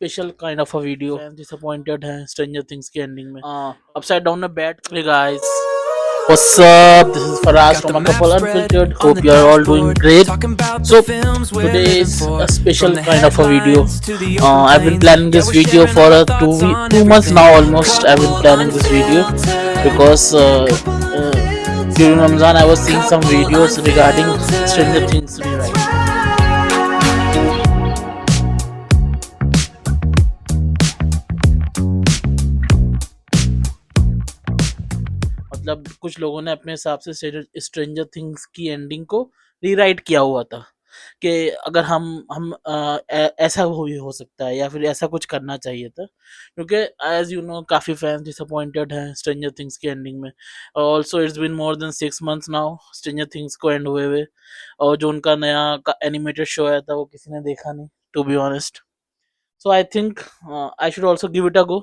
special kind of a video. Fans disappointed हैं Stranger Things की ending में. Upside down में बैठ. Hey guys, what's up? This is Faraz from A Couple Unfiltered. Hope you are all doing great. So today is a special kind of a video. I've been planning this video for 2 months now almost. I've been planning this video because during Ramzan I was seeing some videos regarding Stranger Things rewrite. मतलब कुछ लोगों ने अपने हिसाब से stranger things की ending को rewrite किया हुआ था कि अगर हम ऐसा हो सकता है या फिर ऐसा कुछ करना चाहिए था, क्योंकि एज यू नो काफ़ी फैंस डिसअपॉइंटेड हैं स्ट्रेंजर थिंग्स की एंडिंग में. Also it's been more than 6 months now stranger things को एंड हुए हुए, और जो उनका नया एनिमेटेड शो आया था वो किसी ने देखा नहीं, to be honest. So I think I should also give it a go.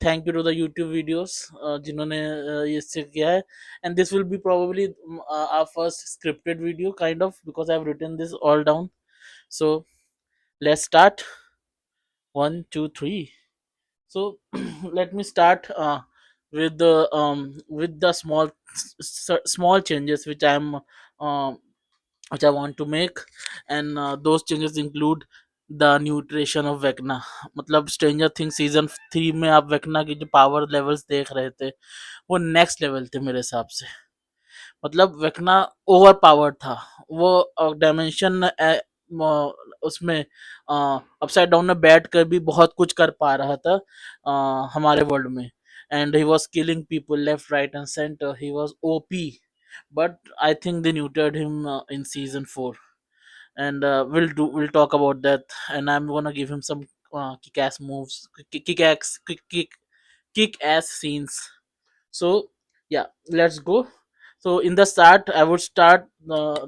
Thank you to the YouTube videos जिन्होंने ये इससे किया है, and this will be probably our first scripted video kind of, because I have written this all down. So let's start. 1 2 3. So let me start with the small changes which I want to make, and those changes include the nutrition of Vecna. मतलब stranger thing season 3 में आप Vecna की जो power levels देख रहे थे वो next level थे मेरे हिसाब से. मतलब वेकना ओवर पावर्ड था. वो डायमेंशन उसमें अपसाइड डाउन में बैठ कर भी बहुत कुछ कर पा रहा था हमारे वर्ल्ड में. And he was killing people left right and centre. He was OP, but I think they neutered him in season 4, and we'll talk about that, and I'm gonna give him some kick-ass moves, kick-ass scenes. So yeah, let's go. So in the start I would start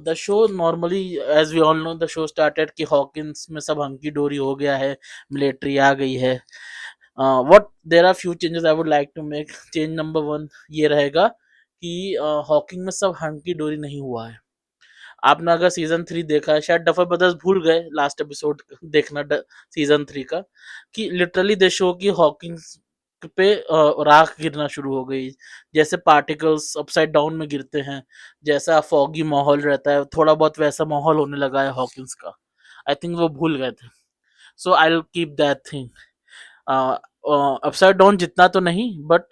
the show normally. As we all know, the show started कि Hawkins में सब hunky डोरी हो गया है, military आ गई है. what there are few changes I would like to make. Change number 1 ये रहेगा कि हॉकिंग में सब हंकी डोरी नहीं हुआ है. आपने अगर सीजन 3 देखा है, शायद डफर ब्रदर्स भूल गए लास्ट एपिसोड देखना सीजन 3 का, कि लिटरली दे शो की हॉकिंस पे राख गिरना शुरू हो गई. जैसे पार्टिकल्स अपसाइड डाउन में गिरते हैं, जैसा फॉगी माहौल रहता है, थोड़ा बहुत वैसा माहौल होने लगा है हॉकिंस का. आई थिंक वो भूल गए थे. So I will keep that thing. Upside down जितना तो नहीं, but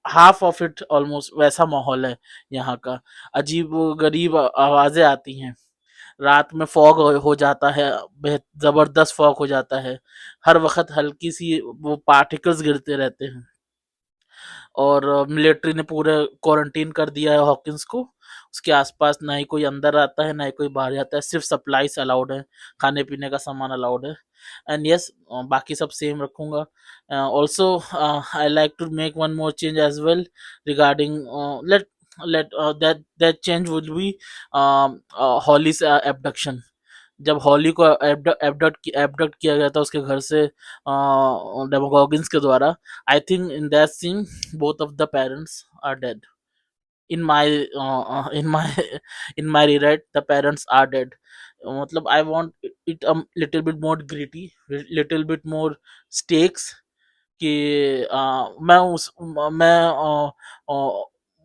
half of it almost वैसा माहौल है यहाँ का. अजीब गरीब आवाजें आती हैं, रात में फॉग हो जाता है, जबरदस्त फॉग हो जाता है, हर वक्त हल्की सी वो पार्टिकल्स गिरते रहते हैं. और मिलिट्री ने पूरे क्वारंटीन कर दिया है हॉकिंस को. उसके आसपास ना ही कोई अंदर आता है ना ही कोई बाहर जाता है, सिर्फ सप्लाईज अलाउड है, खाने पीने का सामान अलाउड है. एंड यस, बाकी सब सेम रखूंगा. Also I like to make one more change as well regarding let that change would be Holly's abduction. जब हॉली को एबडक्ट किया गया था उसके घर से डेमोगॉगिन्स के द्वारा, I think in that scene both of the parents are dead. in my in my in my rewrite the parents are dead. मतलब I want it a little bit more gritty, little bit more stakes, कि मैं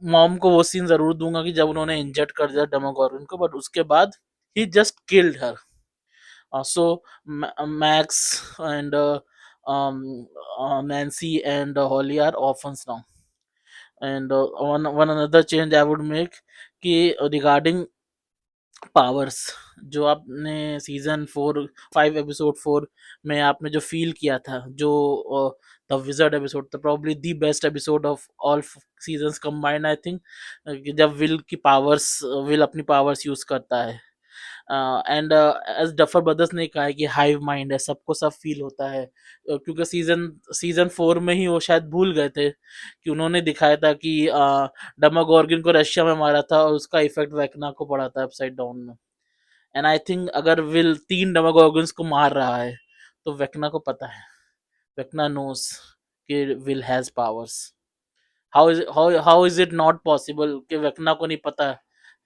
mom को वो scene जरूर दूंगा कि जब उन्होंने इंजर्ड कर दिया डेमोगॉर्गन को, बट उसके बाद ही just killed her. So Max and Nancy and Holly are orphans now. And one another change I would make कि regarding पावर्स, जो आपने सीजन 5 एपिसोड 4 में आपने जो फील किया था, जो द विजर्ड एपिसोड था, probably the best episode of all seasons combined. I think जब विल अपनी पावर्स यूज करता है. एंड एज डफर ब्रदर्स ने कहा है कि हाइव माइंड है, सबको सब फील होता है. क्योंकि सीजन 4 में ही वो शायद भूल गए थे कि उन्होंने दिखाया था कि डेमोगॉर्गन को रशिया में मारा था और उसका इफेक्ट वेकना को पड़ा था अपसाइड डाउन में. एंड आई थिंक अगर विल 3 डेमोगॉर्गन्स को मार रहा है तो वेकना को पता है, वेकना नोस कि will has powers. How is it not possible कि वेकना को नहीं पता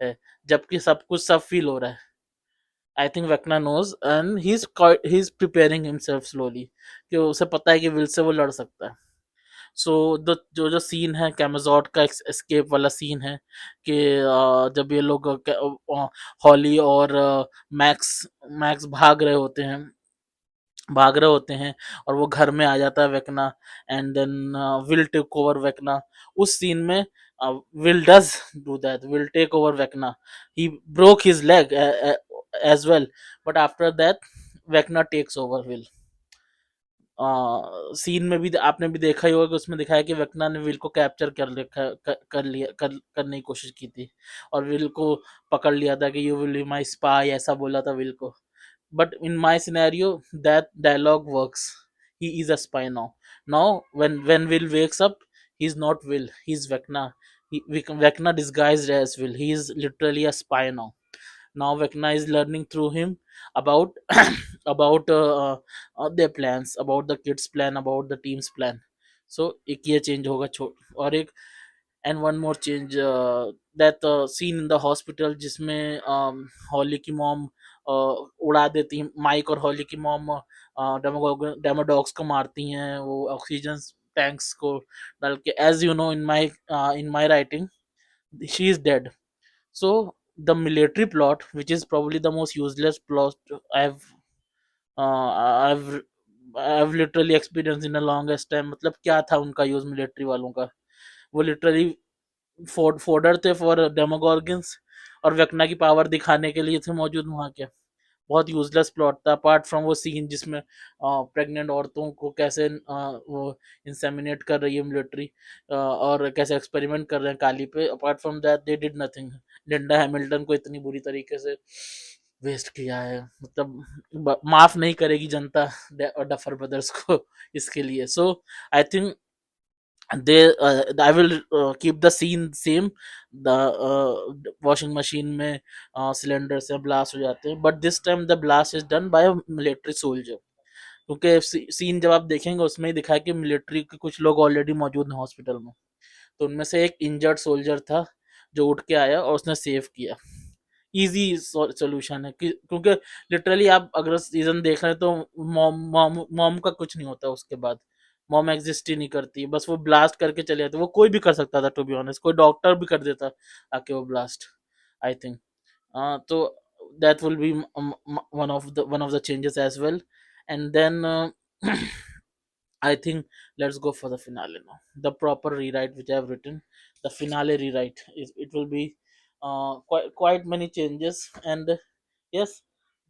है, जबकि सब कुछ सब फील हो रहा है. I think Vecna knows and he is preparing himself slowly, कि उसे पता है कि विल से वो लड़ सकता है. सो द जो जो सीन है कैमेजॉट का एस्केप वाला सीन है, कि जब ये लोग हॉली और मैक्स मैक्स भाग रहे होते हैं, और वो घर में आ जाता है Vecna, and then Will take over Vecna. उस सीन में Will does do that, Will take over Vecna. He broke his leg as well, but after that Vecna takes over Will. Scene में भी आपने भी देखा ही होगा कि उसमें दिखाया कि वेकना ने विल को कैप्चर करने की कोशिश की थी, और विल को पकड़ लिया था कि you will be my spy, ऐसा बोला था विल को. But in my scenario, that dialogue works. He is a spy now. Now, when Will wakes up, he's not Will. He's Vecna. Vecna disguised as Will. He is literally a spy now. Now Vecna is learning through him about about their plans, about the kids' plan, about the team's plan. So एक ये change होगा और एक and one more change, that seen in the hospital जिसमें हॉली की mom उड़ा देती है, माइक और हॉली की मॉम डेमोडॉग्स को मारती हैं वो ऑक्सीजन टैंक्स को डाल के, as you know in my writing she is dead. So the military plot which is probably the most useless plot I've I've literally experienced in the longest time. मतलब क्या था उनका यूज मिलिट्री वालों का, वो लिटरली फोर्डर थे for डेमोगॉर्गन्स, और Vecna की पावर दिखाने के लिए थे मौजूद वहां के. बहुत यूजलेस प्लॉट था, अपार्ट फ्रॉम वो सीन जिसमें प्रेग्नेंट औरतों को कैसे वो इंसेमिनेट कर रही है मिलिट्री, और कैसे एक्सपेरिमेंट कर रहे हैं काली पे. Apart from that they did nothing. Linda Hamilton को इतनी बुरी तरीके से वेस्ट किया है, मतलब माफ नहीं करेगी जनता डफर ब्रदर्स को इसके लिए. So I think they I will keep the scene same. The washing machine में सिलेंडर से ब्लास्ट हो जाते हैं, but this time the blast is done by military soldier. क्योंकि सीन जब आप देखेंगे उसमें ही दिखाया कि मिलिट्री के कुछ लोग ऑलरेडी मौजूद हैं हॉस्पिटल में, तो उनमें से एक इंजर्ड सोल्जर था जो उठ के आया और उसने सेव किया. इजी सोल्यूशन है क्योंकि लिटरली आप अगर सीजन देख रहे हैं तो मॉम का कुछ नहीं होता उसके बाद. मॉम एग्जिस्ट ही नहीं करती, बस वो ब्लास्ट करके चले जाते. वो कोई भी कर सकता था, टू बी ऑनेस्ट कोई डॉक्टर भी कर देता आके वो ब्लास्ट, आई थिंक. तो that will be one of the changes as well. And then I think let's go for the finale now. The proper rewrite which I have written, the finale rewrite. It will be quite many changes, and yes,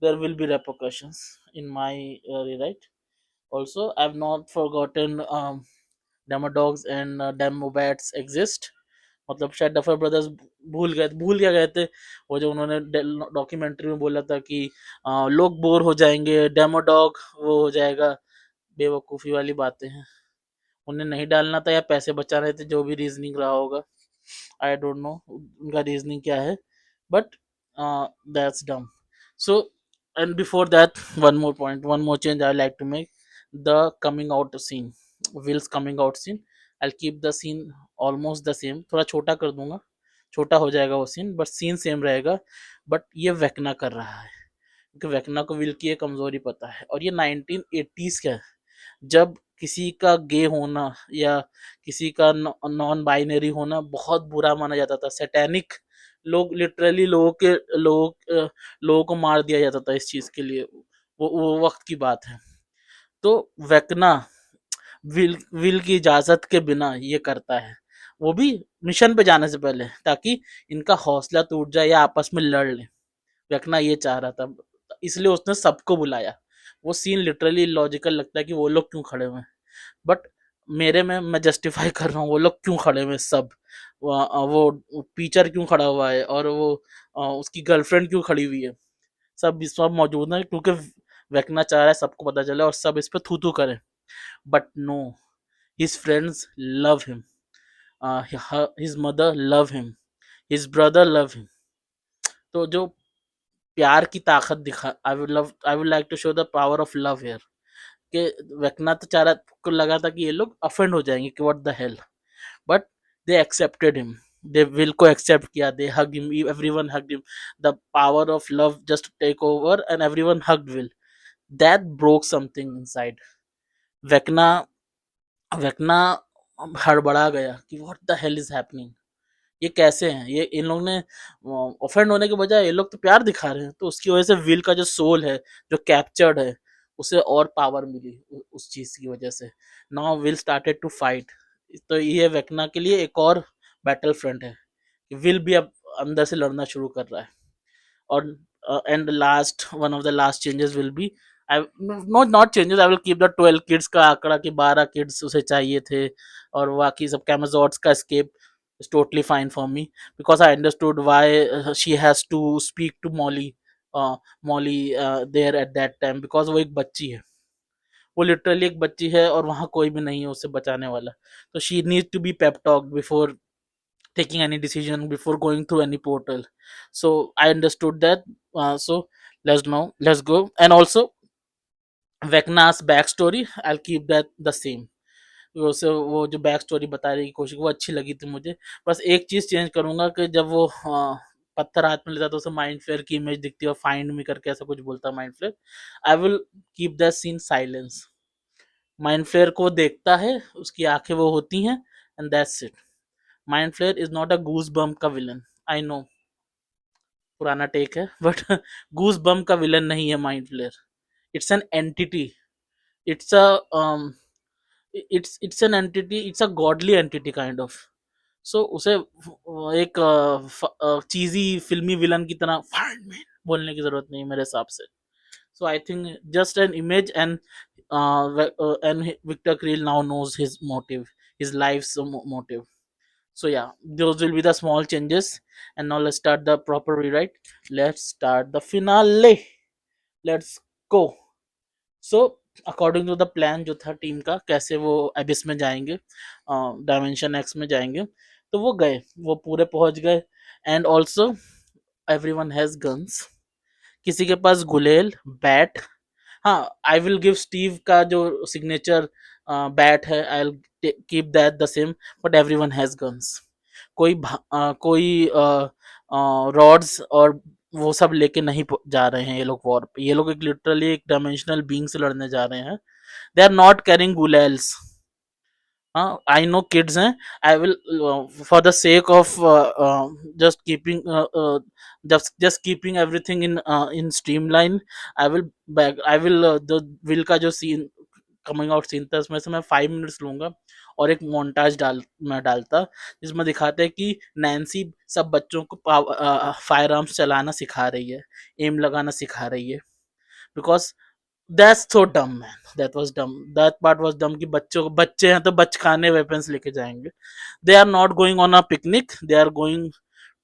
there will be repercussions in my rewrite. Also, I've not forgotten Demodogs and Demobats exist. मतलब शायद duffer brothers भूल क्या गए थे, वो जो उन्होंने documentary में बोला था कि लोग बोर हो जाएंगे, डेमोडॉग वो हो जाएगा. बेवकूफ़ी वाली बातें हैं. उन्हें नहीं डालना था या पैसे बचा रहे थे, जो भी रीजनिंग रहा होगा. आई डोंट नो उनका रीजनिंग क्या है, but that's dumb. So and before that one more change I like to make. The coming out scene, Will's coming out scene, I keep the scene almost the same. थोड़ा छोटा कर दूंगा, छोटा हो जाएगा वो सीन, बट सीन सेम रहेगा. But ये वेकना कर रहा है क्योंकि वेकना को विल की ये कमजोरी पता है, और ये 1980s का है जब किसी का गे होना या किसी का नॉन बाइनरी होना बहुत बुरा माना जाता था, सैटेनिक. लोग लिटरली लोगों को मार दिया जाता था इस चीज के लिए. वो वक्त की बात है. तो वेकना विल की इजाजत के बिना ये करता है, वो भी मिशन पे जाने से पहले, ताकि इनका हौसला टूट जाए या आपस में लड़ ले. रखना ये चाह रहा था, इसलिए उसने सबको बुलाया. वो सीन लिटरली लॉजिकल लगता है कि वो लोग क्यों खड़े हुए हैं, बट मेरे में मैं जस्टिफाई कर रहा हूँ वो लोग क्यों खड़े हुए सब. वो टीचर क्यों खड़ा हुआ है, और वो उसकी गर्लफ्रेंड क्यों खड़ी हुई है, सब मौजूद है क्योंकि वेकना चाह रहा है सबको पता चले और सब इस पे थू थू करें. But no, his friends love him, his mother love him, his brother love him. तो जो प्यार की ताकत दिखा, I would like to show the power of love here. कि वेकना तो चाह रहा को लगा था कि ये लोग अफेंड हो जाएंगे कि what the hell, but they accepted him. They Will को एक्सेप्ट किया, they hug him, everyone hugged him, the power of love just take over and everyone hugged Will. That broke something inside. Vecna Vecna हड़बड़ा गया कि what the hell is happening, ये कैसे हैं, ये इन लोगों ने ऑफेंड होने के बजाय ये लोग तो प्यार दिखा रहे हैं. तो उसकी वजह से विल का जो सोल है, जो कैप्चर्ड है, उसे और पावर मिली उस चीज की वजह से. Now Will started to fight. तो ये वेकना के लिए एक और बैटल फ्रंट है कि विल भी अब अंदर से लड़ना शुरू कर रहा है. और and last one of the last changes will be, I not changes, I will keep the 12 kids का आंकड़ा कि 12 किड्स उसे चाहिए थे. और बाकी सब कैमेजॉट्स का escape is totally fine for me because I understood why she has to speak to Molly there at that time, because वो एक बच्ची है, वो लिटरली एक बच्ची है और वहां कोई भी नहीं है उसे बचाने वाला. तो she need to be pep talk before taking any decision, before going through any portal. So I understood that. So let's go. And also Vecna's backstory, I'll keep that the same. वो जो back story बता रही कोशिश, वो अच्छी लगी थी मुझे. बस एक चीज चेंज करूंगा कि जब वो पत्थर हाथ में लेता तो उसे माइंड फ्लेयर की इमेज दिखती है और फाइंड मी करके ऐसा कुछ बोलता Mind Flayer. I will keep that scene silence. Mind Flayer को देखता है, उसकी आंखें वो होती हैं, and that's it. Mind Flayer is not a goose bump का विलन. आई नो पुराना टेक है, बट गूज बम का विलन नहीं है Mind Flayer. It's an entity. It's a it's an entity, it's a godly entity kind of. So उसे एक चीजी फिल्मी villain की तरह फाइंड मी बोलने की जरूरत नहीं है मेरे हिसाब से. So I think just an image, and Victor Creel now knows his motive, his life's motive. So yeah, those will be the small changes. And now let's start the proper rewrite. Let's start the finale. Let's go. So according to the plan जो था team का, कैसे वो एबिस में जाएंगे, dimension x में जाएंगे, तो वो गए, वो पूरे पहुंच गए. And also everyone has guns. किसी के पास गुलेल, बैट. हाँ, आई विल गिव स्टीव का जो सिग्नेचर बैट है, आई will keep that the same. But everyone has guns. कोई रॉड्स और वो सब लेके नहीं जा रहे हैं ये लोग वॉर पे. ये लोग एक लिटरली एक डायमेंशनल बीइंग से लड़ने जा रहे हैं. दे आर नॉट कैरिंग गुलेल्स. हाँ, आई नो किड्स हैं. I will for the sake of just keeping just keeping everything in streamline. I will the will का जो सीन कमिंग आउट सीन था, उसमें से मैं 5 मिनट्स लूंगा और एक मोन्टाज मैं डालता, जिसमें दिखाते हैं कि नैन्सी सब बच्चों को फायर आर्म्स चलाना सिखा रही है, एम लगाना सिखा रही है. बिकॉज दैट्स सो डम मैन, दैट वाज डम, दैट पार्ट वाज डम कि बच्चों को, बच्चे हैं तो बचकाने वेपन्स लेके जाएंगे. They are not going on a picnic, they are going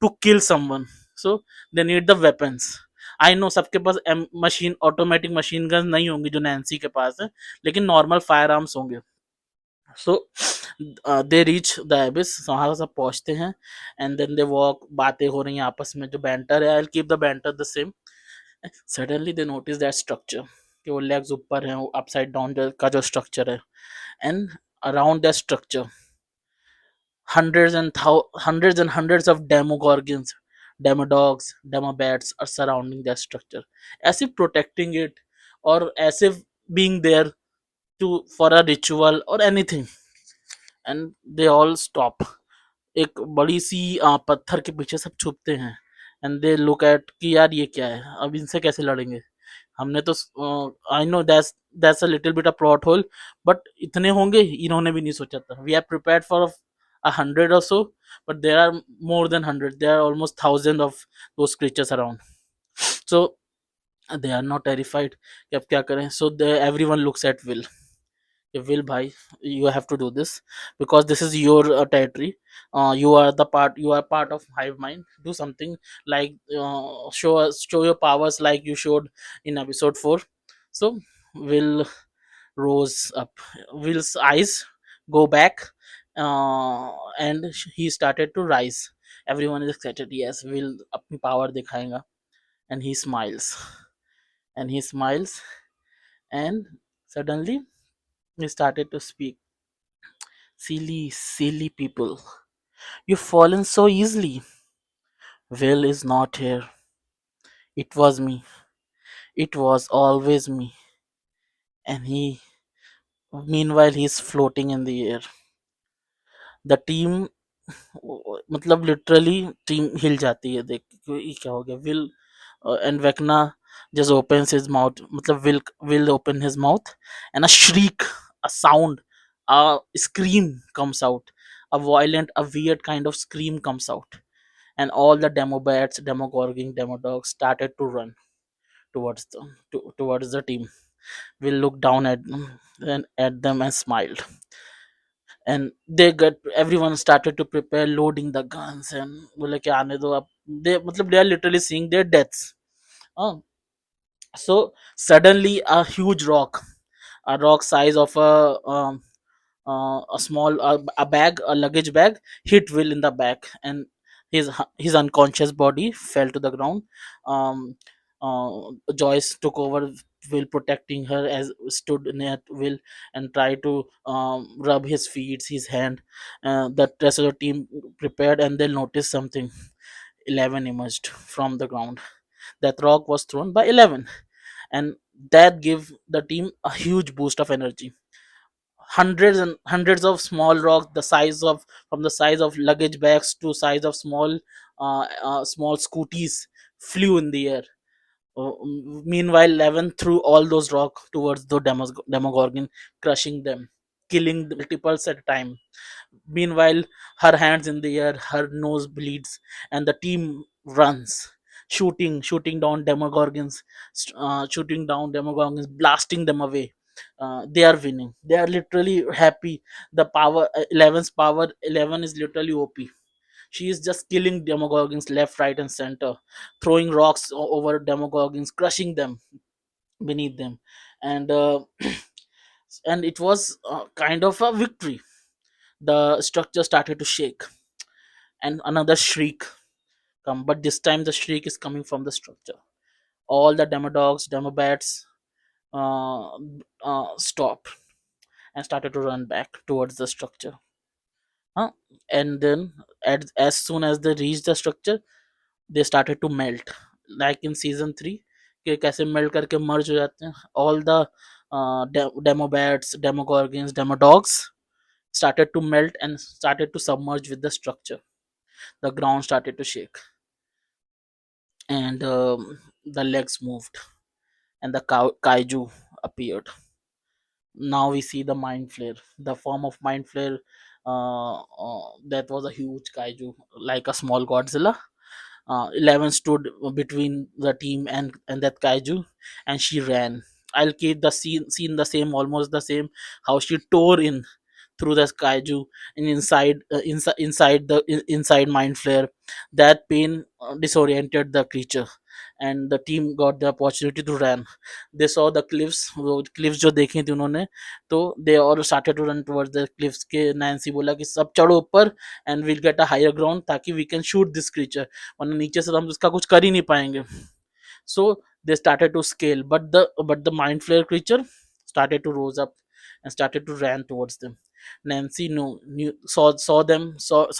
to kill someone. So they need the weapons. I know सबके पास मशीन ऑटोमेटिक मशीन गन नहीं होंगी जो नैन्सी के पास है, लेकिन नॉर्मल फायर आर्म्स होंगे. सो दे रीच द एबिस, वहां सब पहुंचते हैं. एंड देन दे वॉक, बातें हो रही हैं आपस में, जो बैंटर है, आई will keep the banter the same. Suddenly they notice that structure, कि वो लेग्स ऊपर हैं, वो अपसाइड डाउन का जो स्ट्रक्चर है. And around that structure hundreds and hundreds of demogorgons, demodogs, demobats are surrounding that structure, as if protecting it, or as if being there to for a ritual or anything. And they all stop. एक बड़ी सी पत्थर के पीछे सब छुपते हैं. And they look at कि यार ये क्या है, अब इनसे कैसे लड़ेंगे. हमने तो I know that's a little bit a plot hole, but इतने होंगे इन्होंने भी नहीं सोचा था. We are prepared for 100 or so, but there are more than 100. There are almost 1,000 of those creatures around. So they are not terrified कि अब क्या करें. So everyone looks at Will. Will भाई, you have to do this because this is your territory. You are part of hive mind. Do something like show your powers like you showed in episode 4. So Will rose up. Will's eyes go back, and he started to rise. Everyone is excited. Yes, Will अपनी power दिखाएगा. And he smiles. And he smiles. And suddenly he started to speak. Silly, silly people. You've fallen so easily. Will is not here. It was me. It was always me. And meanwhile, he's floating in the air. The team, मतलब literally team हिल जाती है देख के ये क्या हो गया will and Vecna just opens his mouth मतलब will open his mouth and a shriek, a sound, a scream comes out, a violent, a weird kind of scream comes out, and all the demo bats, demogorging, demo dogs started to run towards the team. Will looked down at them and smiled, and everyone started to prepare loading the guns and बोले कि आने दो अब they मतलब they are literally seeing their deaths. uh, so suddenly a rock size of a small a bag, a luggage bag, hit Will in the back, and his unconscious body fell to the ground. um Joyce took over Will, protecting her, as stood near Will and tried to rub his feet, his hand. The rest of the team prepared, and they noticed something. 11 emerged from the ground. That rock was thrown by 11, and that gave the team a huge boost of energy. Hundreds and hundreds of small rocks, the size of from the size of luggage bags to size of small scooties, flew in the air. Meanwhile, Levin threw all those rocks towards the Demogorgon, crushing them, killing the multiples at a time. Meanwhile, her hands in the air, her nose bleeds, and the team runs, shooting down Demogorgons, blasting them away. They are winning. They are literally happy. The power, 11's power, 11 is literally OP. She is just killing Demogorgons left, right, and center, throwing rocks over Demogorgons, crushing them beneath them, and and it was kind of a victory. The structure started to shake, and another shriek come, but this time the shriek is coming from the structure. All the demodogs, demobats stopped and started to run back towards the structure. Huh? And then, as soon as they reached the structure, they started to melt, like in season 3 कि कैसे melt करके मर्ज हो जाते हैं. All the demobats, demogorgons, demodogs started to melt and started to submerge with the structure. The ground started to shake, and the legs moved, and the kaiju appeared. Now we see the mind flare, the form of mind flare. That was a huge kaiju, like a small Godzilla. 11 stood between the team and that kaiju, and she ran. I'll keep the scene the same, almost the same. How she tore in through the kaiju and inside mind flare. That pain disoriented the creature, and the team got the opportunity to run. They saw the cliffs, वो cliffs जो देखी थी उन्होंने, तो they all started to run towards the cliffs. के Nancy बोला कि सब चढ़ो ऊपर and we'll get a higher ground ताकि we can shoot this creature, वरना नीचे से तो हम उसका कुछ कर ही नहीं पाएंगे. So they started to scale, but the mind flare creature started to rose up and started to ran towards them. Nancy saw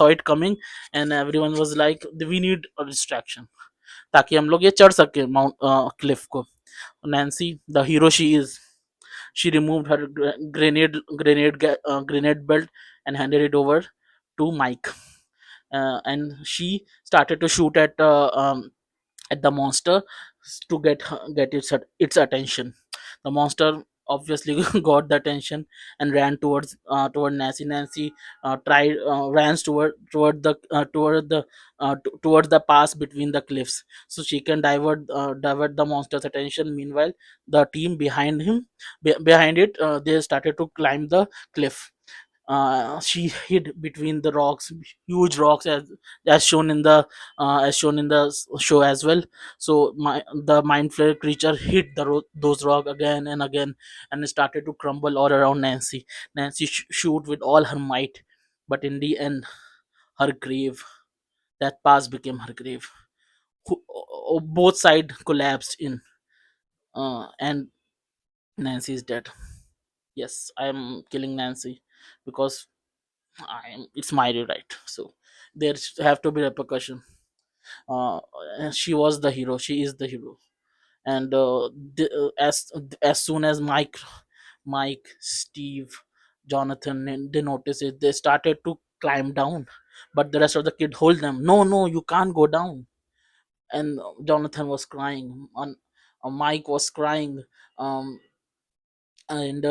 it coming, and everyone was like, we need a distraction ताकि हम लोग ये चढ़ सके mount Cliff को. Nancy, the hero she is, she removed her grenade belt and handed it over to Mike, and she started to shoot at the monster to get its attention. The monster obviously got the attention and ran toward Nancy. Nancy tried ran towards the pass between the cliffs, so she can divert the monster's attention. Meanwhile, the team behind it, they started to climb the cliff. She hid between the rocks, huge rocks, as shown in the show as well. So the mind flare creature hit those rocks again and again, and it started to crumble all around Nancy. Nancy shoot with all her might, but in the end, her grave, that pass became her grave. Both sides collapsed in, and Nancy is dead. Yes, I am killing Nancy because it's my right. So there have to be repercussion. uh, she was the hero, she is the hero. And as soon as Mike, Steve, Jonathan, and they noticed it, they started to climb down, but the rest of the kid hold them. No, no, you can't go down. And Jonathan was crying, Mike was crying, um, and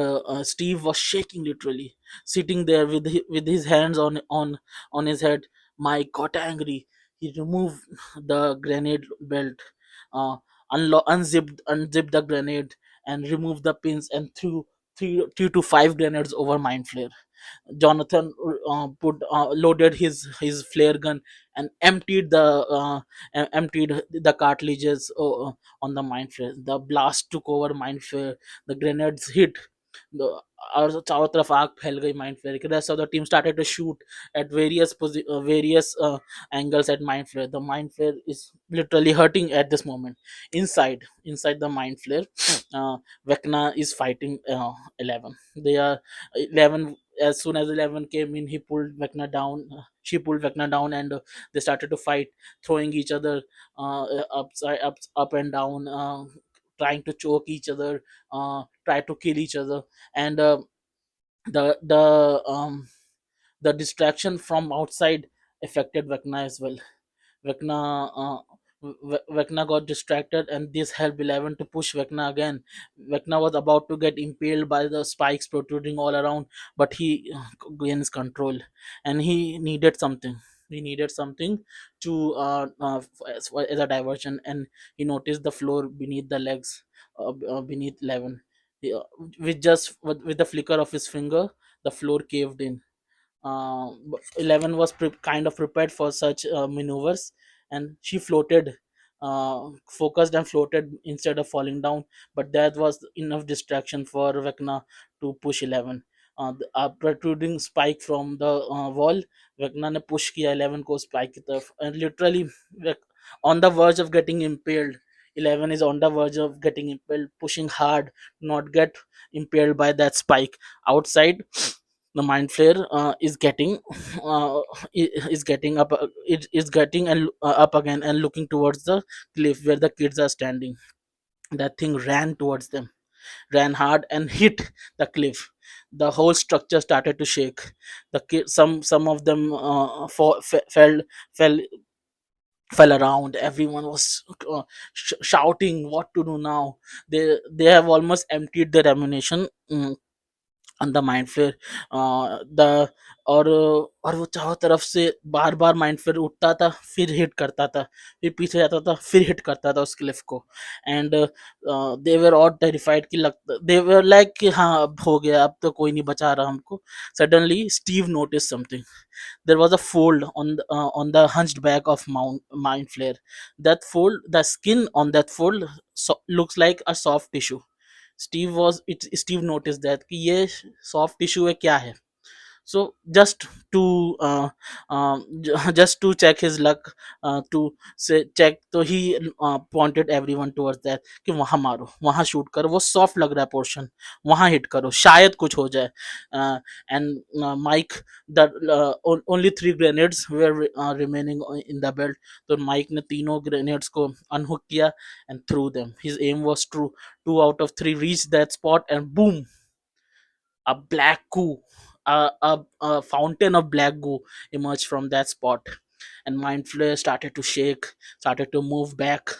Steve was shaking literally, sitting there with with his hands on his head. Mike got angry. He removed the grenade belt, uh, unzipped the grenade, and removed the pins and threw three to five grenades over Mind Flare. Jonathan put loaded his flare gun and emptied the cartridges on the Mind Flare. The blast took over Mind Flare. The grenades hit the, और चारों तरफ आग फैल गई mind flare के. Rest of the team started to shoot at various angles at mind flare. The mind flare is literally hurting at this moment. Inside the mind flare, uh, Vecna is fighting 11. They are 11. As soon as 11 came in, he pulled Vecna down. She pulled Vecna down, and they started to fight, throwing each other up and down, trying to choke each other, try to kill each other. And the the um the distraction from outside affected Vecna as well. Vecna Vecna got distracted, and this helped 11 to push Vecna again. Vecna was about to get impaled by the spikes protruding all around, but he gains control, and he needed something. He needed something to as a diversion, and he noticed the floor beneath the legs, beneath 11. With the flicker of his finger, the floor caved in. 11 was kind of prepared for such maneuvers, and she floated, focused and floated instead of falling down. But that was enough distraction for Vecna to push 11. A protruding spike from the wall, Vecna ने push किया 11 को spike की तरफ, and literally on the verge of getting impaled. 11 is on the verge of getting impaled, pushing hard, not get impaled by that spike. Outside, the mind flare uh, is getting up, it is getting and up again and looking towards the cliff where the kids are standing. That thing ran towards them, ran hard and hit the cliff. The whole structure started to shake. The kid, some of them fell fell around. Everyone was shouting what to do now. They have almost emptied their ammunition on the Mind Flayer. The और वो चारों तरफ से बार बार mind flare उठता था, फिर hit करता था, फिर पीछे जाता था, फिर हिट करता था उस क्लिफ को. And they were all terrified कि लगता, दे वर लाइक कि हाँ अब हो गया, अब तो कोई नहीं बचा रहा हमको. Suddenly Steve notice something. There was a fold on the hunched back of mind flare. That fold, the skin on that fold, looks like a soft tissue. Steve noticed that कि ये soft tissue है क्या है. So to uh, just to check his luck, to say check, तो he pointed everyone towards that कि वहां मारो, वहां शूट करो, वो सॉफ्ट लग रहा है पोर्शन, वहां हिट करो, शायद कुछ हो जाए. And Mike, the only 3 grenades were remaining in the belt. तो माइक ने तीनों ग्रेनेड्स को अनहुक किया and threw them. His aim was true. 2 out of 3 reached that spot, and boom, a black goo, a fountain of black goo emerged from that spot. And Mind Flayer started to shake, started to move back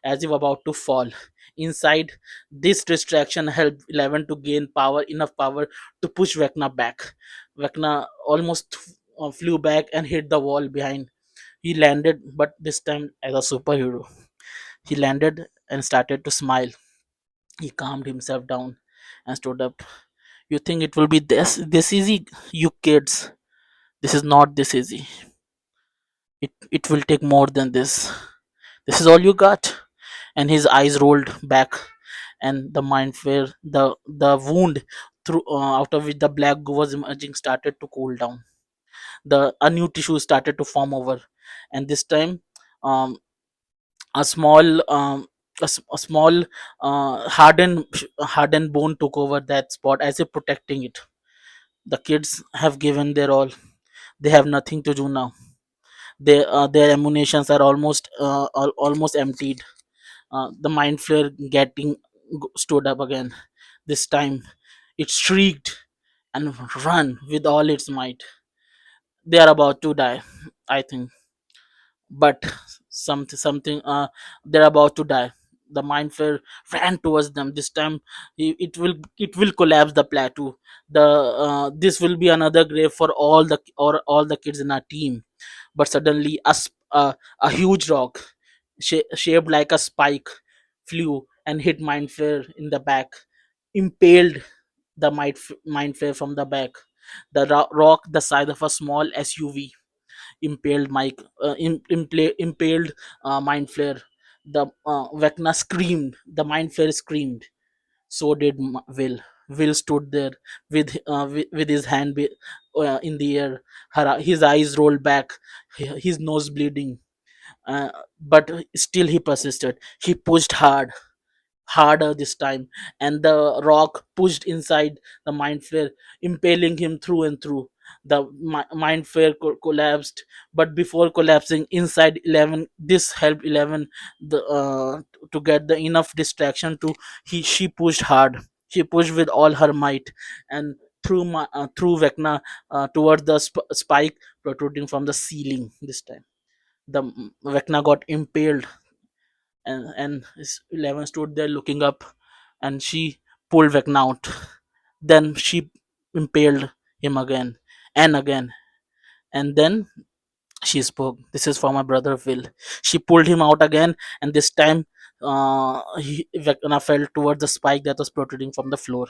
as if about to fall. Inside, this distraction helped 11 to gain enough power to push Vecna back. Vecna almost flew back and hit the wall behind. He landed, but this time as a superhero. He landed and started to smile. He calmed himself down and stood up. You think it will be this easy? You kids, this is not this easy. It will take more than this. This is all you got. And his eyes rolled back, and the mind flare, the wound through out of which the black goo was emerging, started to cool down. A new tissue started to form over, and this time, um, a small hardened bone took over that spot as if protecting it. The kids have given their all. They have nothing to do now. Their ammunitions are almost emptied. The mind flare getting stood up again. This time it shrieked and run with all its might. They are about to die, I think. But something they're about to die. The mind flare ran towards them. This time it will collapse the plateau. This will be another grave for all the kids in our team. But suddenly a huge rock shaped like a spike flew and hit mind flare in the back, impaled the mind flare from the back. The rock the size of a small SUV impaled impaled mind flare. The Vecna screamed. The mind flare screamed. So did Will. Will stood there with his hand in the air. His eyes rolled back, his nose bleeding. But still he persisted. He pushed harder this time, and the rock pushed inside the mind flare, impaling him through and through. The mind flare collapsed, but before collapsing inside 11, this helped 11 to get the enough distraction to she pushed hard. She pushed with all her might and through Vecna towards the spike protruding from the ceiling. This time the Vecna got impaled, and 11 stood there looking up, and she pulled Vecna out. Then she impaled him again and again, and then she spoke. This is for my brother Will. She pulled him out again, and this time Vecna fell towards the spike that was protruding from the floor.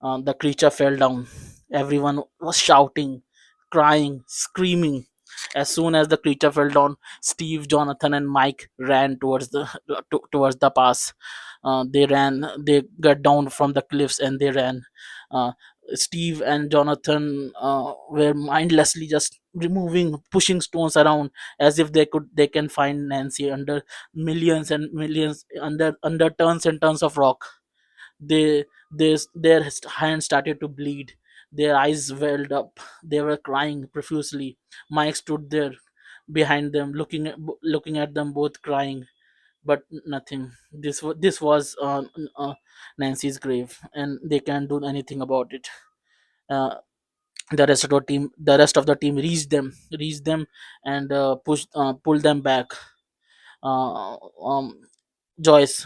The creature fell down. Everyone was shouting, crying, screaming. As soon as the creature fell down, Steve, Jonathan, and Mike ran towards the pass. They ran. They got down from the cliffs and they ran. Uh, Steve and Jonathan were mindlessly just pushing stones around as if they can find Nancy under millions and millions under tons and tons of rock. Their hands started to bleed, their eyes welled up, they were crying profusely. Mike stood there behind them looking at them both crying, but nothing. This was Nancy's grave, and they can't do anything about it. uh, the rest of the team reached them and pulled them back. uh, um, Joyce,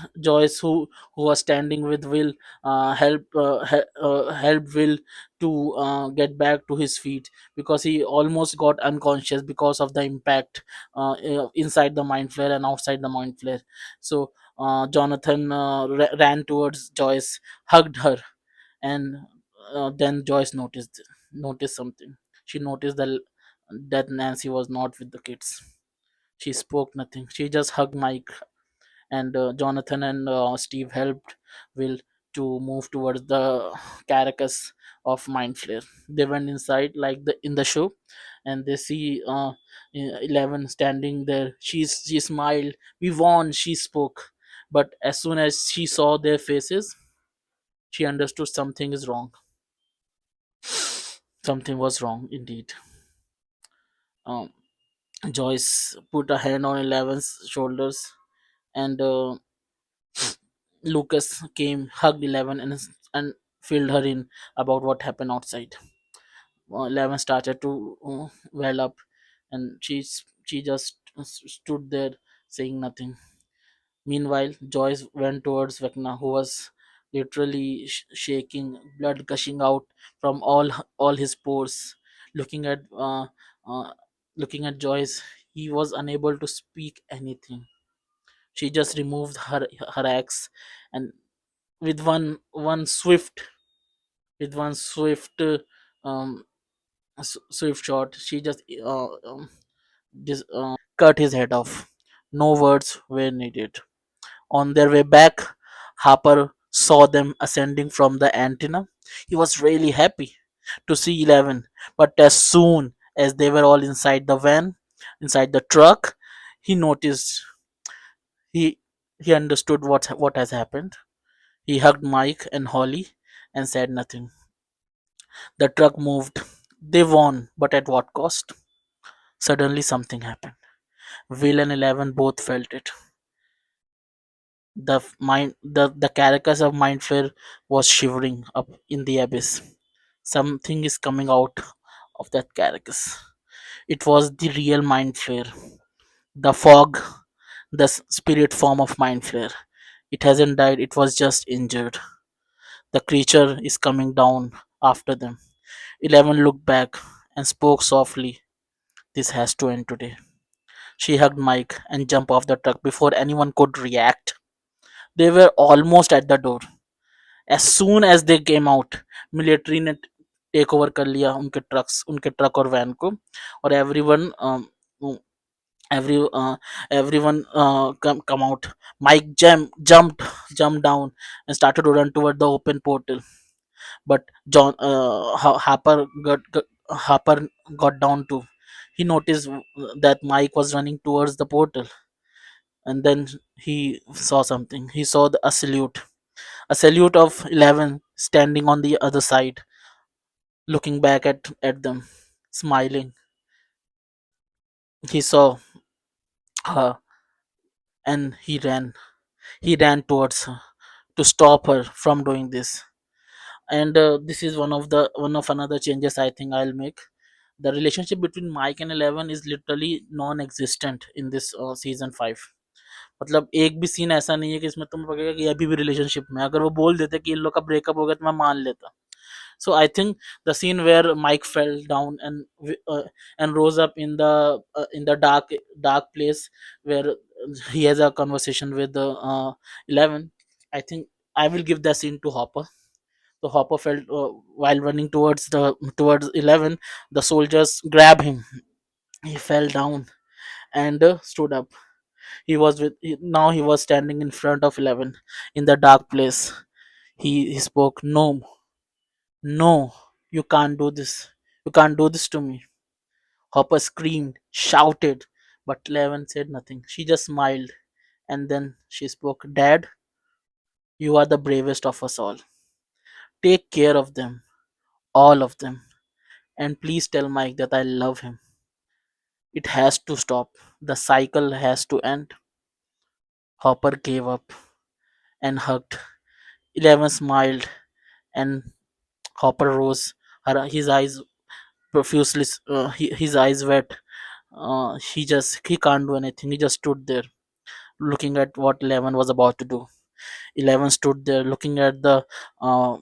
who was standing with Will, helped Will to get back to his feet because he almost got unconscious because of the impact inside the mind flare and outside the mind flare. So Jonathan ran towards Joyce, hugged her, and then Joyce noticed something. She noticed that Nancy was not with the kids. She spoke nothing. She just hugged Mike, and Jonathan and Steve helped Will to move towards the carcass of Mind Flayer. They went inside like in the show, and they see 11 standing there. She smiled. We won. She spoke, but as soon as she saw their faces, she understood something is wrong. Something was wrong indeed. Um, Joyce put a hand on 11's shoulders, and Lucas came, hugged 11, and filled her in about what happened outside. 11 started to well up, and she just stood there saying nothing. Meanwhile, Joyce went towards Vecna, who was literally shaking, blood gushing out from all his pores. Looking at uh, looking at Joyce, he was unable to speak anything. She just removed her axe, and with one swift um swift shot, she just cut his head off. No words were needed. On their way back, Harper saw them ascending from the antenna. He was really happy to see 11, but as soon as they were all inside the truck, he noticed he he understood what has happened. He hugged Mike and Holly and said nothing. The truck moved. They won, but at what cost? Suddenly something happened. Will and Eleven both felt it. The carcass of Mind Flare was shivering up in the abyss. Something is coming out of that carcass. It was the real Mind Flare. The fog, the spirit form of Mind Flare. It hasn't died, it was just injured. The creature is coming down after them. 11 looked back and spoke softly. This has to end today. She hugged Mike and jumped off the truck before anyone could react. They were almost at the door. As soon as they came out, military ने take over कर लिया उनके truck और van को और every everyone come out. Mike jumped down and started to run toward the open portal. But Harper got down too. He noticed that Mike was running towards the portal, and then he saw something. He saw a salute of 11 standing on the other side, looking back at them, smiling. He saw her, and he ran towards her to stop her from doing this. And this is one of another changes I think I'll make. The relationship between Mike and 11 is literally non-existent in this season 5. मतलब एक भी scene ऐसा नहीं है कि इसमें तुम लगेगा कि अभी भी रिलेशनशिप में, अगर वो बोल देते कि इन लोग का ब्रेकअप हो गया तो मैं मान लेता. So I think the scene where Mike fell down and rose up in the dark place where he has a conversation with 11. I think I will give that scene to Hopper. So Hopper felt while running towards 11, the soldiers grabbed him. He fell down and stood up. Now he was standing in front of 11 in the dark place. He spoke, "No, no, you can't do this. You can't do this to me." Hopper screamed, shouted, but 11 said nothing. She just smiled and then she spoke, "Dad, you are the bravest of us all. Take care of them, all of them. And please tell Mike that I love him. It has to stop. The cycle has to end." Hopper gave up and hugged. 11 smiled and Hopper rose. His eyes profusely, his eyes wet. He can't do anything. He just stood there looking at what 11 was about to do. 11 stood there uh,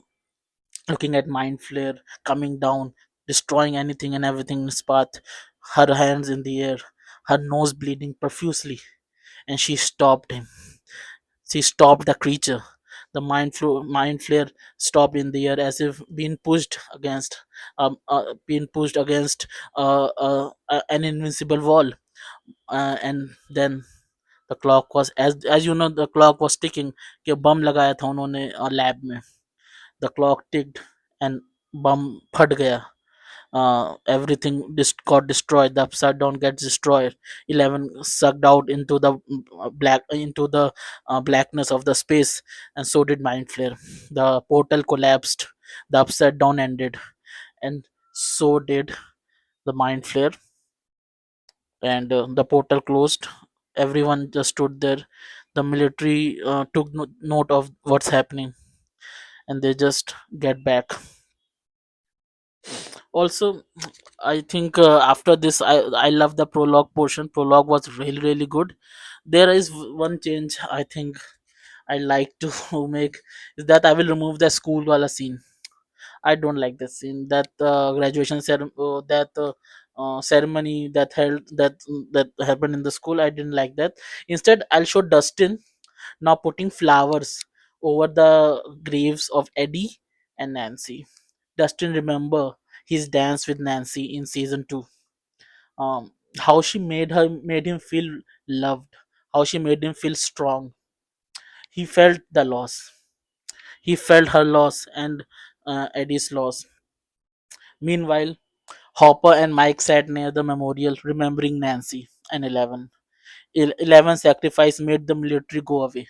looking at Mind Flare coming down, destroying anything and everything in his path. Her hands in the air, her nose bleeding profusely, and she stopped him. She stopped the creature. The mind flare stopped in the air as if being pushed against an invincible wall. And then the clock was, as you know, the clock was ticking. कि बम लगाया था उन्होंने lab में. The clock ticked and बम फट गया. Everything got destroyed. The upside down gets destroyed. 11 sucked out into the blackness of the space, and so did Mind Flare. The portal collapsed. The upside down ended, and so did the Mind Flare. And the portal closed. Everyone just stood there. The military took note of what's happening, and they just get back. Also, I think after this, I love the prologue portion. Prologue was really good. There is one change I think I like to make, is that I will remove the school wala scene. I don't like that scene. That ceremony that happened in the school. I didn't like that. Instead, I'll show Dustin now putting flowers over the graves of Eddie and Nancy. Dustin remember his dance with Nancy in season 2. How she made him feel loved, how she made him feel strong. He felt the loss. He felt her loss and Eddie's loss. Meanwhile, Hopper and Mike sat near the memorial remembering Nancy and 11. 11 sacrifice made the military go away.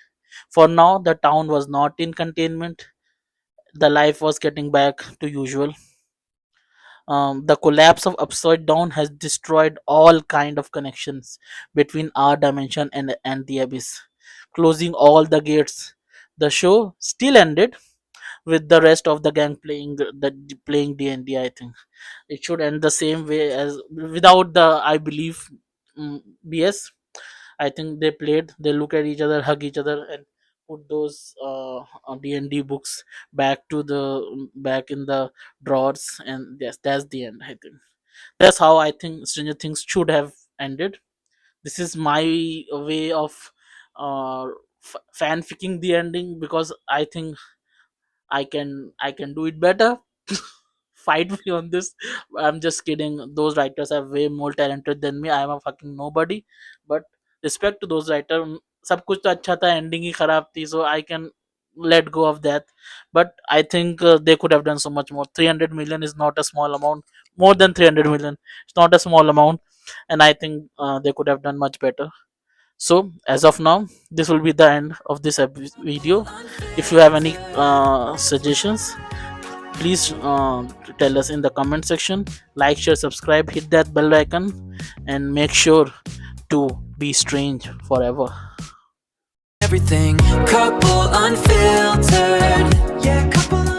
For now, the town was not in containment. The life was getting back to usual. The collapse of Upside Down has destroyed all kind of connections between our dimension and the abyss, closing all the gates. The show still ended with the rest of the gang playing D&D. I think it should end the same way as without the, I believe, BS. I think they played. They look at each other, hug each other, and put those D&D books back in the drawers. And yes, that's the end. I think that's how I think Stranger Things should have ended. This is my way of fanficking the ending, because I think I can do it better. Fight me on this. I'm just kidding. Those writers are way more talented than me. I am a fucking nobody. But respect to those writers. सब कुछ तो अच्छा था, ending ही खराब थी, so I can let go of that. But I think they could have done so much more. 300 million is not a small amount. More than 300 million, it's not a small amount. And I think they could have done much better. So as of now, this will be the end of this video. If you have any suggestions, please tell us in the comment section. Like, share, subscribe, hit that bell icon, and make sure to be strange forever. Everything, couple unfiltered, yeah, couple